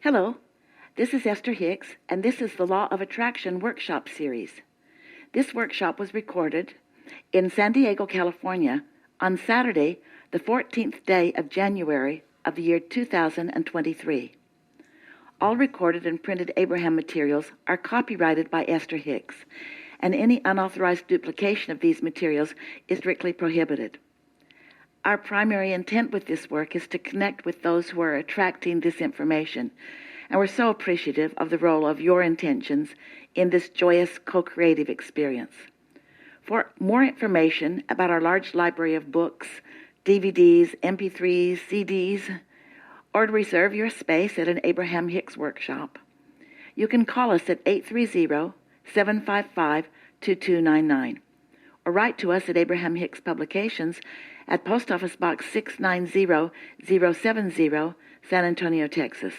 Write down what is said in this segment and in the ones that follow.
Hello, this is Esther Hicks, and this is the Law of Attraction Workshop Series. This workshop was recorded in San Diego, California, on Saturday, the 14th day of January of the year 2023. All recorded and printed Abraham materials are copyrighted by Esther Hicks, and any unauthorized duplication of these materials is strictly prohibited. Our primary intent with this work is to connect with those who are attracting this information, and we're so appreciative of the role of your intentions in this joyous co-creative experience. For more information about our large library of books, DVDs, MP3s, CDs, or to reserve your space at an Abraham Hicks workshop, you can call us at 830-755-2299, or write to us at Abraham Hicks Publications at Post Office Box 690070, San Antonio, Texas,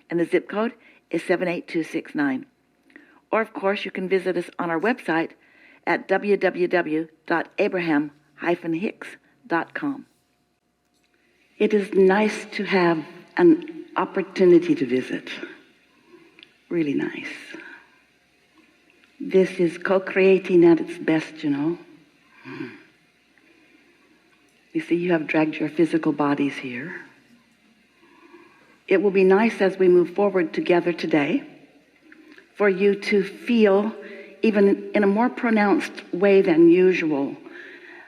and the zip code is 78269. Or, of course, you can visit us on our website at www.abraham-hicks.com. It is nice to have an opportunity to visit. Really nice. This is co-creating at its best, you know. You see, you have dragged your physical bodies here. It will be nice as we move forward together today for you to feel, even in a more pronounced way than usual,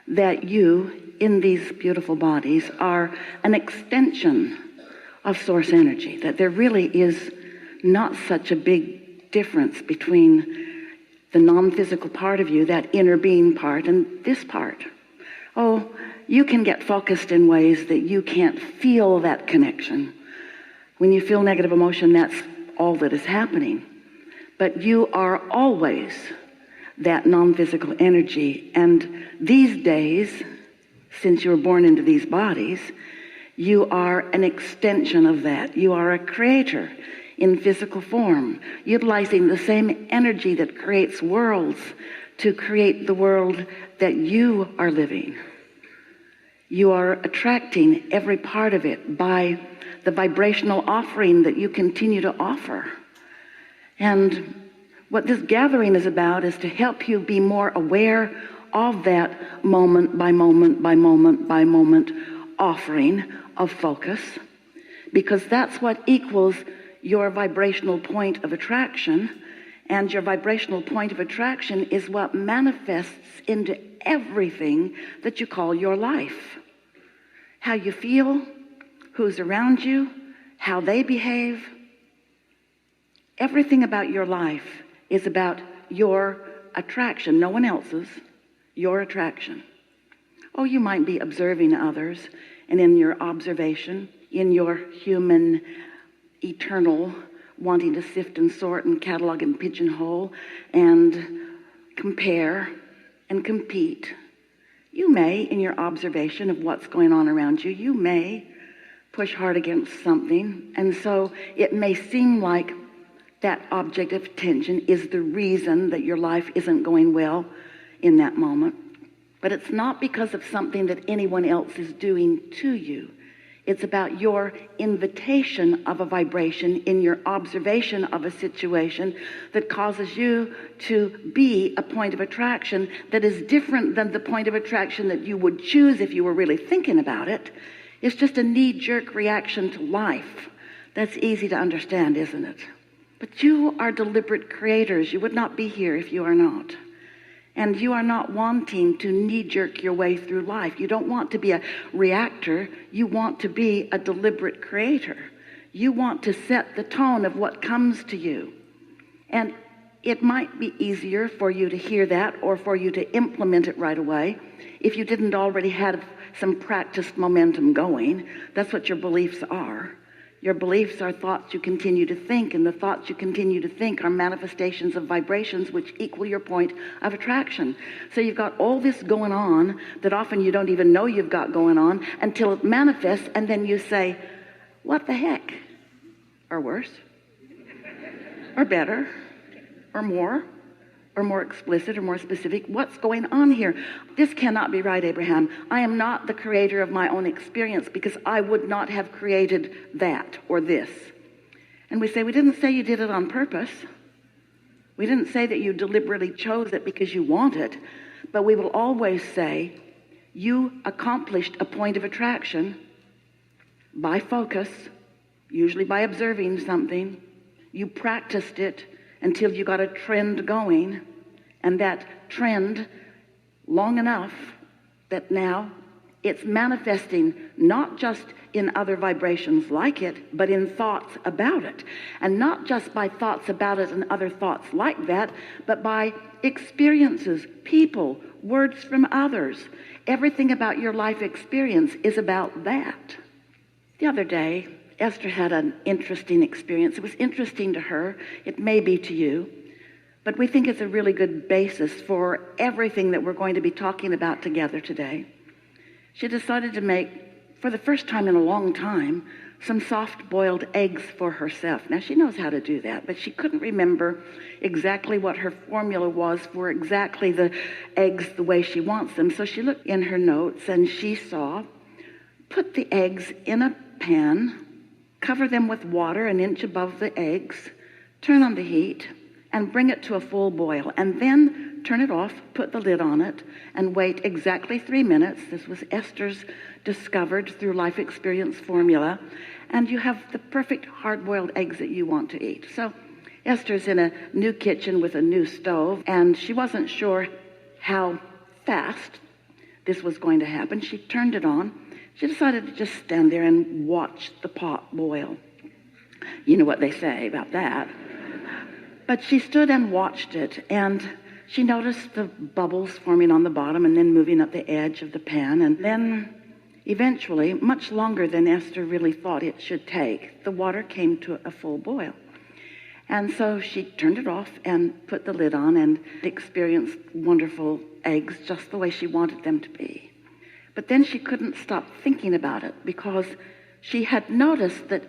that you, in these beautiful bodies, are an extension of source energy, that there really is not such a big difference between the non-physical part of you, that inner being part, and this part. Oh, you can get focused in ways that you can't feel that connection. When you feel negative emotion, that's all that is happening. But you are always that non-physical energy. And these days, since you were born into these bodies, you are an extension of that. You are a creator in physical form, utilizing the same energy that creates worlds to create the world that you are living. You are attracting every part of it by the vibrational offering that you continue to offer. And what this gathering is about is to help you be more aware of that moment by moment by moment by moment offering of focus, because that's what equals your vibrational point of attraction. And your vibrational point of attraction is what manifests into everything that you call your life. How you feel, who's around you, how they behave. Everything about your life is about your attraction, no one else's, your attraction. Oh, you might be observing others, and in your observation, in your human, eternal, wanting to sift and sort and catalog and pigeonhole and compare and compete, you may, in your observation of what's going on around you, you may push hard against something, and so it may seem like that object of attention is the reason that your life isn't going well in that moment. But it's not because of something that anyone else is doing to you. It's about your invitation of a vibration in your observation of a situation that causes you to be a point of attraction that is different than the point of attraction that you would choose if you were really thinking about it. It's just a knee-jerk reaction to life. That's easy to understand, isn't it? But you are deliberate creators. You would not be here if you are not. And you are not wanting to knee-jerk your way through life. You don't want to be a reactor. You want to be a deliberate creator. You want to set the tone of what comes to you. And it might be easier for you to hear that or for you to implement it right away if you didn't already have some practiced momentum going. That's what your beliefs are. Your beliefs are thoughts you continue to think, and the thoughts you continue to think are manifestations of vibrations which equal your point of attraction. So you've got all this going on that often you don't even know you've got going on until it manifests, and then you say, what the heck? Or worse, or better, or more explicit or more specific. What's going on here? This cannot be right, Abraham. I am not the creator of my own experience, because I would not have created that or this. And we say, we didn't say you did it on purpose. We didn't say that you deliberately chose it because you want it, but we will always say you accomplished a point of attraction by focus, usually by observing something. You practiced it until you got a trend going, and that trend long enough that now it's manifesting not just in other vibrations like it, but in thoughts about it. And not just by thoughts about it and other thoughts like that, but by experiences, people, words from others. Everything about your life experience is about that. The other day, Esther had an interesting experience. It was interesting to her. It may be to you. But we think it's a really good basis for everything that we're going to be talking about together today. She decided to make, for the first time in a long time, some soft-boiled eggs for herself. Now, she knows how to do that, but she couldn't remember exactly what her formula was for exactly the eggs the way she wants them. So she looked in her notes and she saw, put the eggs in a pan, cover them with water an inch above the eggs, turn on the heat, and bring it to a full boil, and then turn it off, put the lid on it, and wait exactly 3 minutes. This was Esther's discovered through life experience formula, and you have the perfect hard-boiled eggs that you want to eat. So Esther's in a new kitchen with a new stove, and she wasn't sure how fast this was going to happen. She turned it on. She decided to just stand there and watch the pot boil. You know what they say about that. But she stood and watched it, and she noticed the bubbles forming on the bottom and then moving up the edge of the pan. And then eventually, much longer than Esther really thought it should take, the water came to a full boil. And so she turned it off and put the lid on and experienced wonderful eggs just the way she wanted them to be. But then she couldn't stop thinking about it, because she had noticed that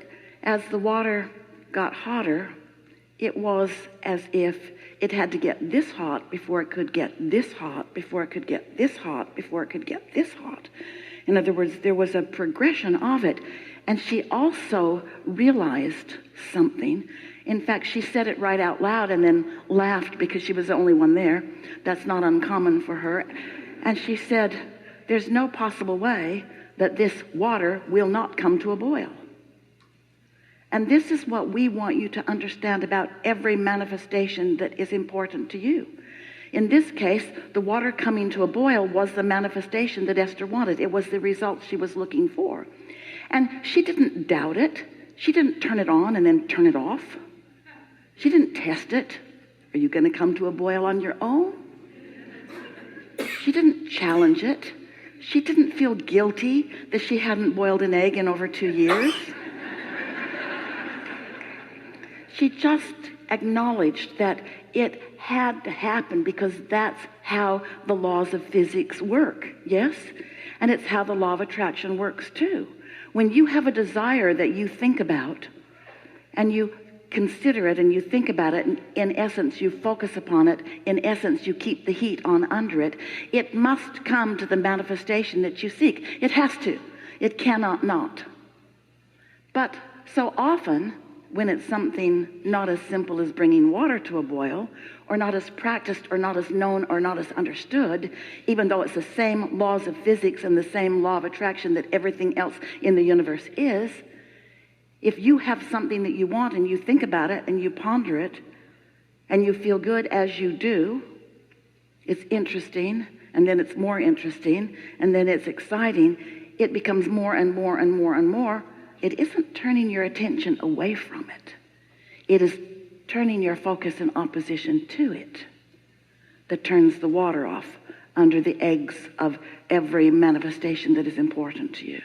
as the water got hotter, it was as if it had to get this hot before it could get this hot, before it could get this hot, before it could get this hot. In other words, there was a progression of it. And she also realized something. In fact, she said it right out loud and then laughed because she was the only one there. That's not uncommon for her. And she said, there's no possible way that this water will not come to a boil. And this is what we want you to understand about every manifestation that is important to you. In this case, the water coming to a boil was the manifestation that Esther wanted. It was the result she was looking for. And she didn't doubt it. She didn't turn it on and then turn it off. She didn't test it. Are you going to come to a boil on your own? She didn't challenge it. She didn't feel guilty that she hadn't boiled an egg in over 2 years. She just acknowledged that it had to happen because that's how the laws of physics work, yes? And it's how the law of attraction works too. When you have a desire that you think about and you consider it and you think about it, in essence you focus upon it, in essence you keep the heat on under it, it must come to the manifestation that you seek. It has to. It cannot not. But so often, when it's something not as simple as bringing water to a boil, or not as practiced, or not as known, or not as understood, even though it's the same laws of physics and the same law of attraction that everything else in the universe is, if you have something that you want and you think about it and you ponder it and you feel good as you do, it's interesting, and then it's more interesting, and then it's exciting, it becomes more and more and more and more. It isn't turning your attention away from it. It is turning your focus in opposition to it that turns the water off under the eggs of every manifestation that is important to you.